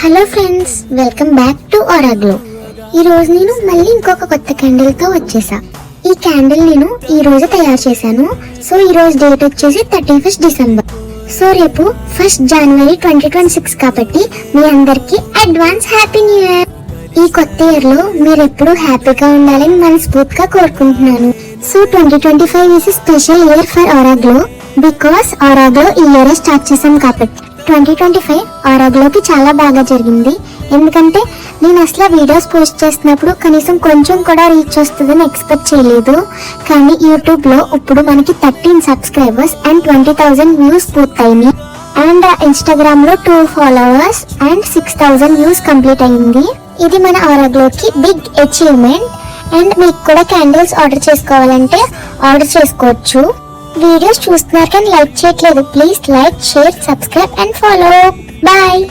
Hello friends, welcome back to Auraglow. ఈ రోజు నేను మళ్ళీ ఇంకొక కొత్త క్యాండిల్ తో వచ్చేసా. ఈ క్యాండిల్ నేను ఈ రోజు తయారు చేశాను. సో ఈ రోజు డేట్ వచ్చేసి 31 డిసెంబర్. సో రేపు 1 జనవరి 2026 కాబట్టి మీ అందరికి అడ్వాన్స్ హ్యాపీ న్యూ ఇయర్. ఈ కొత్త ఇయర్ లో మీరు ఎప్పుడు హ్యాపీగా ఉండాలని మనస్ఫూర్తిగా కోరుకుంటున్నాను. So 2025 is special year for Auraglow because Auraglow ఈ ఇయర్ స్టార్ట్ చేసాం కాబట్టి 2025 ఆరాగ్లోకి చాలా బాగా జరిగింది. ఎందుకంటే నేను అసలు వీడియోస్ పోస్ట్ చేస్తున్నప్పుడు కనీసం కొంచెం కూడా రీచ్ వస్తుందని ఎక్స్పెక్ట్ చేయలేదు. కానీ యూట్యూబ్ లో ఇప్పుడు మనకి 13 సబ్స్క్రైబర్స్ అండ్ 20,000 వ్యూస్ పూర్తయింది. అండ్ ఇన్స్టాగ్రామ్ లో 2 ఫాలోవర్స్ అండ్ 6,000 వ్యూస్ కంప్లీట్ అయింది. ఇది మన ఆరాగ్లోకి బిగ్ అచీవ్మెంట్. అండ్ మీకు కూడా క్యాండిల్స్ ఆర్డర్ చేసుకోవాలంటే ఆర్డర్ చేసుకోవచ్చు. వీడియోస్ చూస్తున్నారు కానీ లైక్ చేయట్లేదు. Please like, share, subscribe and follow. Bye.